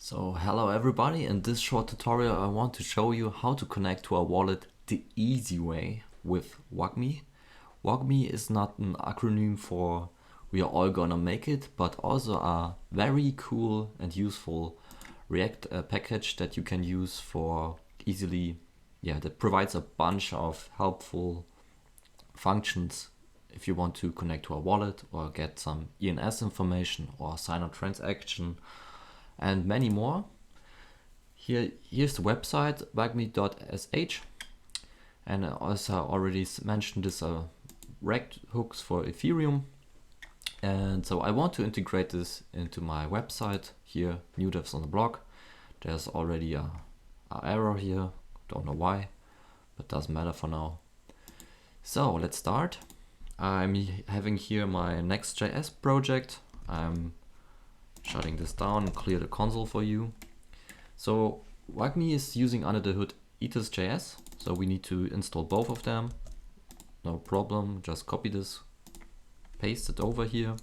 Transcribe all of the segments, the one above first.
So hello everybody, in this short tutorial I want to show you how to connect to a wallet the easy way with Wagmi. Wagmi is not an acronym for we are all gonna make it, but also a very cool and useful React package that you can use for easily, that provides a bunch of helpful functions if you want to connect to a wallet or get some ENS information or sign a transaction and many more. Here's the website, wagmi.sh, and as I already mentioned, this are rect hooks for Ethereum. And so I want to integrate this into my website here, new devs on the blog. There's already a error here, don't know why, but doesn't matter for now. So let's start. I'm having here my Next.js project. I'm shutting this down and clear the console for you. So Wagmi is using under the hood ethers.js, so we need to install both of them. No problem, just copy this, paste it over here.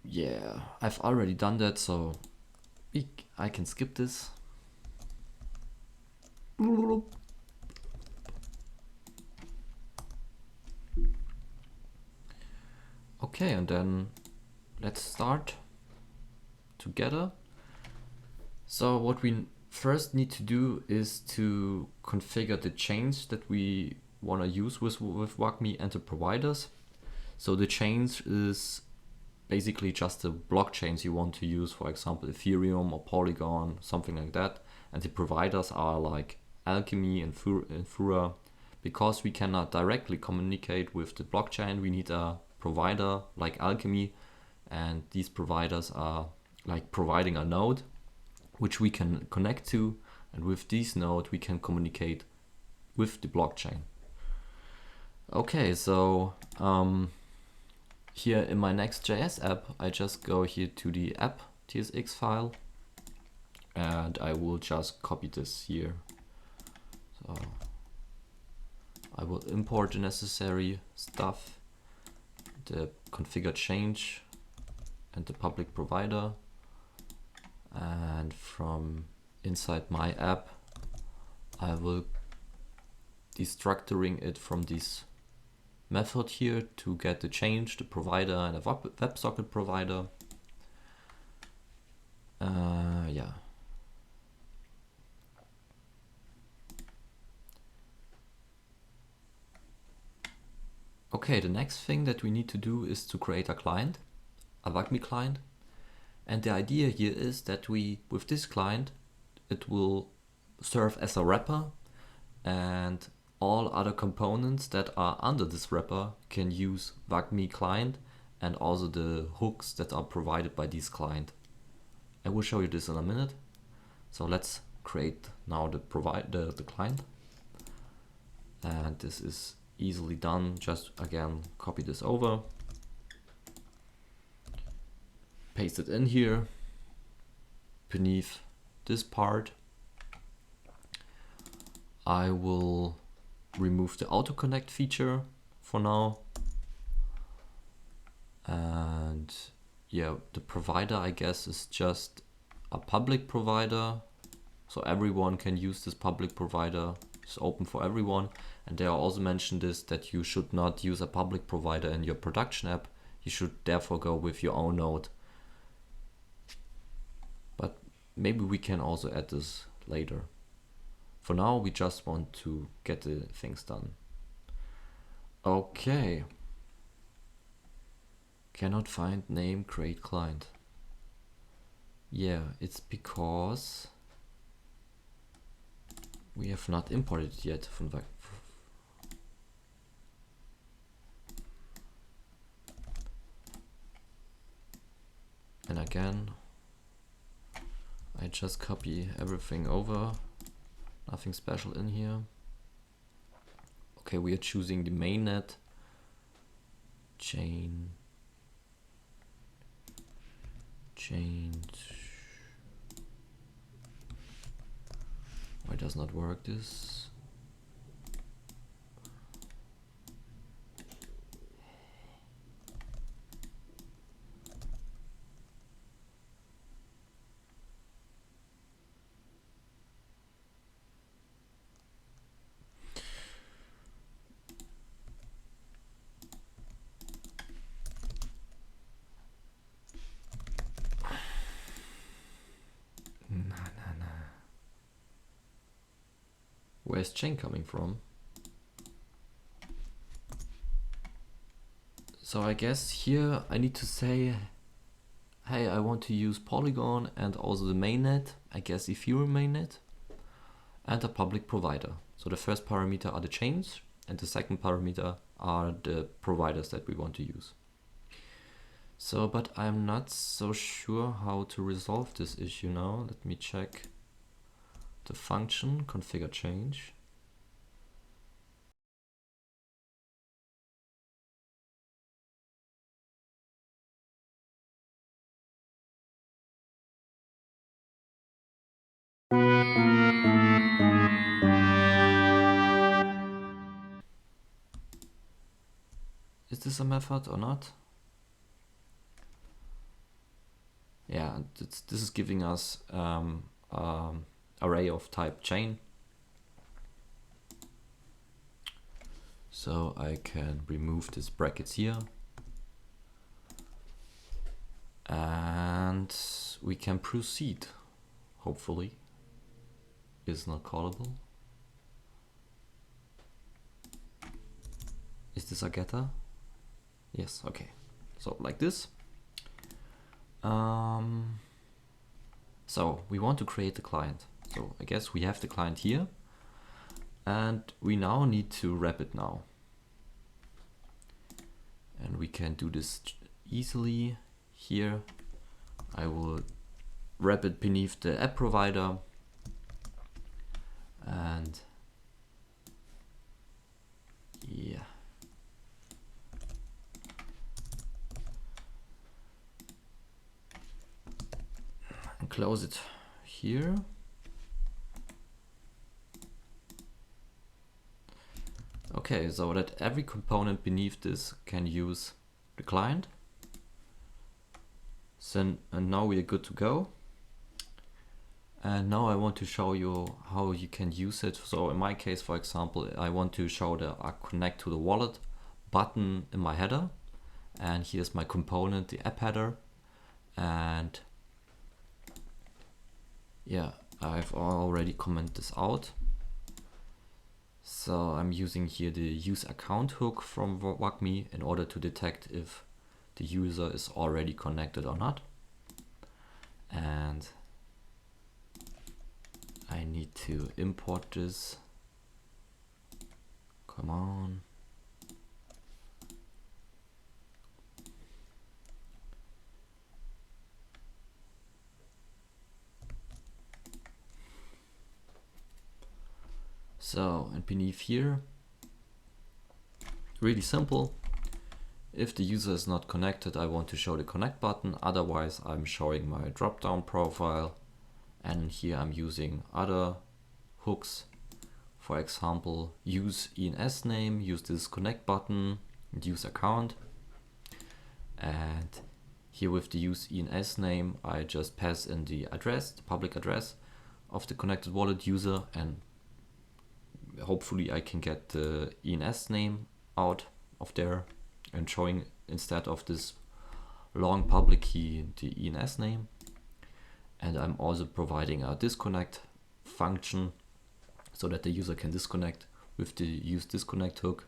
Yeah, I've already done that, so I can skip this. Okay, and then let's start together. So what we first need to do is to configure the chains that we want to use with Wagmi and the providers. So the chains is basically just the blockchains you want to use, for example Ethereum or Polygon, something like that. And the providers are like Alchemy and Fura. Because we cannot directly communicate with the blockchain, we need a provider like Alchemy, and these providers are like providing a node which we can connect to, and with this node we can communicate with the blockchain. Okay, so here in my Next.js app, I just go here to the app tsx file, and I will just copy this here. So I will import the necessary stuff, the configure change and the public provider, and from inside my app I will destructuring it from this method here to get the change, the provider, and a WebSocket provider. Okay, the next thing that we need to do is to create a client, a Wagmi client. And the idea here is that with this client, it will serve as a wrapper, and all other components that are under this wrapper can use Wagmi client and also the hooks that are provided by this client. I will show you this in a minute. So let's create now the client. And this is easily done. Just again, copy this over, paste it in here beneath this part. I will remove the auto connect feature for now, and the provider I guess is just a public provider, so everyone can use this public provider. It's open for everyone. And they are also mentioned this that you should not use a public provider in your production app. You should therefore go with your own node. But maybe we can also add this later. For now, we just want to get the things done. Okay. Cannot find name create client. Yeah, it's because we have not imported it yet from the. And again, I just copy everything over, nothing special in here. Okay, we are choosing the mainnet, change. Why does not work this? where's chain coming from? So I guess here I need to say, hey, I want to use Polygon and also the mainnet, I guess Ethereum mainnet, and a public provider. So the first parameter are the chains, and the second parameter are the providers that we want to use. So, but I'm not so sure how to resolve this issue now. Let me check the function, configure change. Is this a method or not? Yeah, this is giving us array of type chain. So I can remove these brackets here. And we can proceed, hopefully. Is not callable. Is this a getter? Yes, okay. So like this. So we want to create the client. So I guess we have the client here. And we now need to wrap it now. And we can do this easily here. I will wrap it beneath the app provider. And yeah. And close it here. Okay, so that every component beneath this can use the client. So, and now we are good to go. And now I want to show you how you can use it. So in my case, for example, I want to show the connect to the wallet button in my header. And here's my component, the app header. And yeah, I've already commented this out. So I'm using here the use account hook from Wagmi in order to detect if the user is already connected or not. And I need to import this. Come on. So, and beneath here, really simple. If the user is not connected, I want to show the connect button. Otherwise, I'm showing my drop-down profile. And here I'm using other hooks. For example, use ENS name, use this connect button, and use account. And here with the use ENS name, I just pass in the address, the public address of the connected wallet user, and hopefully I can get the ENS name out of there and showing instead of this long public key the ENS name. And I'm also providing a disconnect function so that the user can disconnect with the use disconnect hook.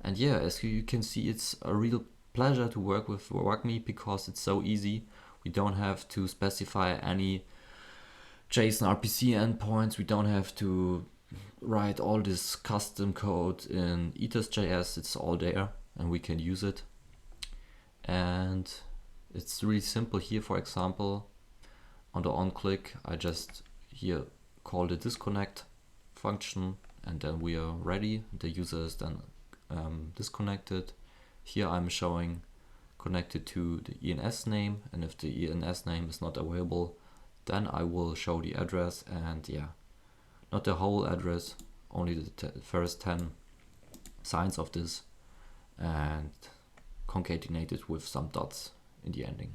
And yeah, as you can see, it's a real pleasure to work with Wagmi because it's so easy. We don't have to specify any JSON RPC endpoints. We don't have to write all this custom code in ethers.js. It's all there and we can use it. And it's really simple here. For example, on the on click, I just here call the disconnect function and then we are ready. The user is then disconnected. Here I'm showing connected to the ENS name, and if the ENS name is not available, then I will show the address, and yeah, not the whole address, only the first 10 signs of this, and concatenate it with some dots in the ending.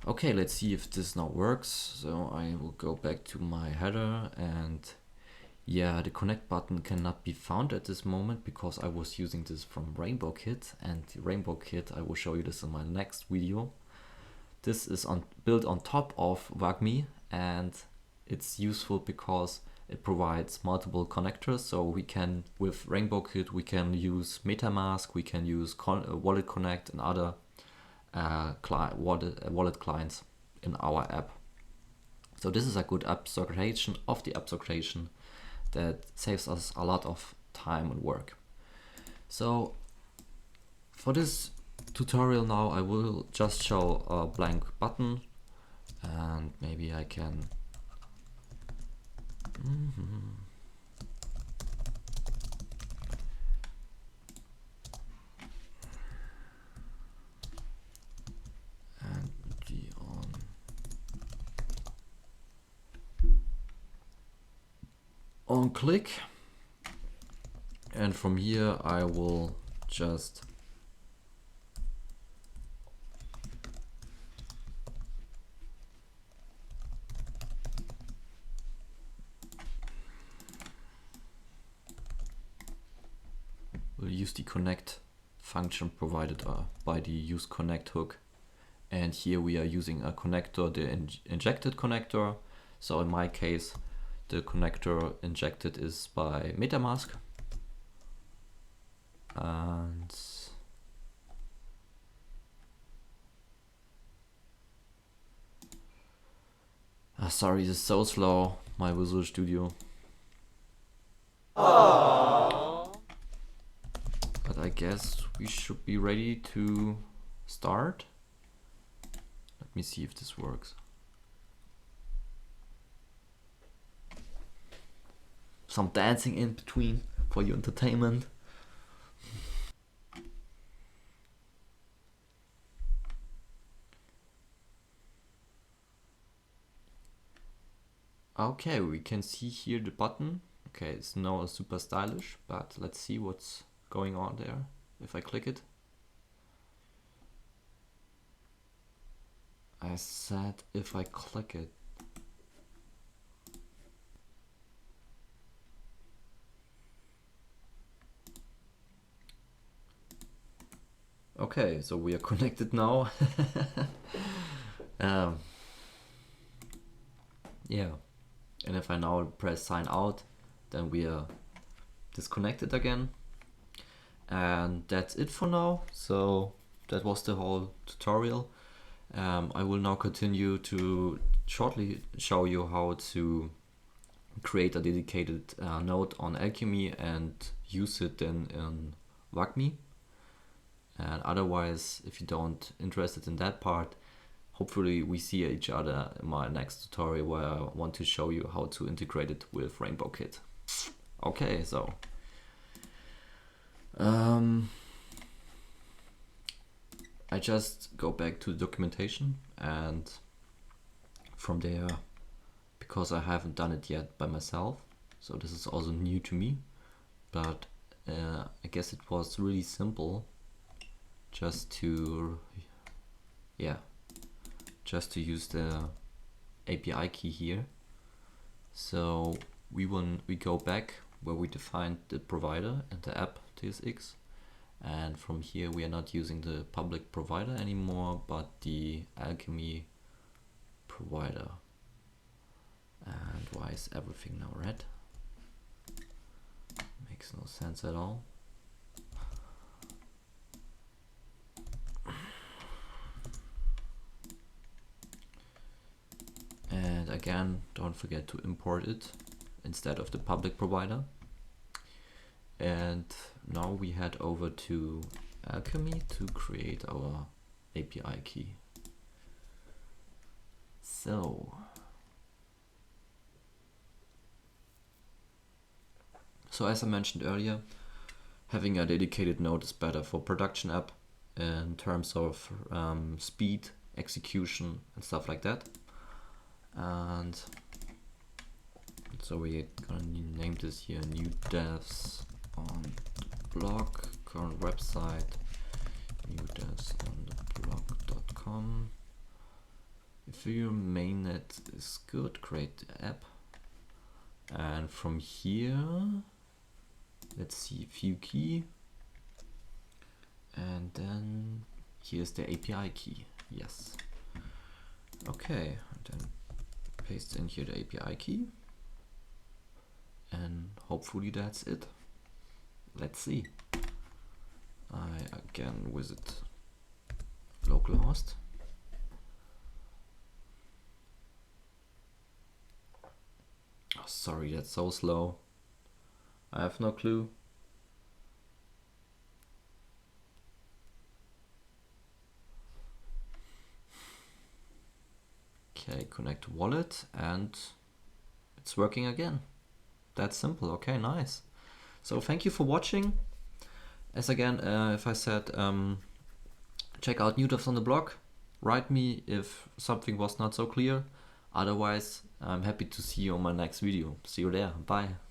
Okay, let's see if this now works. So I will go back to my header, and yeah, the connect button cannot be found at this moment because I was using this from Rainbow Kit, and the Rainbow Kit, I will show you this in my next video. This is built on top of Wagmi, and it's useful because It provides multiple connectors, so we can, with Rainbow Kit, we can use MetaMask, we can use Wallet Connect and other wallet clients in our app. So this is a good abstraction of the abstraction that saves us a lot of time and work. So for this tutorial now, I will just show a blank button, and maybe I can and G on click, and from here I will just we'll use the connect function provided by the use connect hook, and here we are using a connector, the injected connector. So in my case, the connector injected is by MetaMask, and sorry, this is so slow, my Visual Studio. Aww. But I guess we should be ready to start. Let me see if this works. Some dancing in between for your entertainment. Okay, we can see here the button. Okay, it's not super stylish, but let's see what's going on there if I click it. I said if I click it. Okay, so we are connected now. Yeah, and if I now press sign out, then we are disconnected again. And that's it for now. So that was the whole tutorial. I will now continue to shortly show you how to create a dedicated node on Alchemy and use it then in Wagmi. And otherwise, if you don't interested in that part, hopefully we see each other in my next tutorial where I want to show you how to integrate it with Rainbow Kit. Okay, so I just go back to the documentation, and from there, because I haven't done it yet by myself, so this is also new to me, but I guess it was really simple just to use the API key here. So we go back where we defined the provider and the app TSX, and from here we are not using the public provider anymore, but the Alchemy provider. And why is everything now red? Makes no sense at all. And again, don't forget to import it instead of the public provider. And now we head over to Alchemy to create our API key. So as I mentioned earlier, having a dedicated node is better for production app in terms of speed, execution, and stuff like that. And so we're gonna name this here new devs on blog, current website, new devs on the blog.com. Ethereum mainnet is good, create the app. And from here, let's see, view key. And then here's the API key, yes. Okay, and then paste in here the API key. And hopefully that's it. Let's see. I again visit localhost. Oh, sorry, that's so slow. I have no clue. Okay, connect to wallet and it's working again. That's simple. Okay, nice. So thank you for watching. As again, if I said, check out new devs on the blog. Write me if something was not so clear. Otherwise, I'm happy to see you on my next video. See you there. Bye.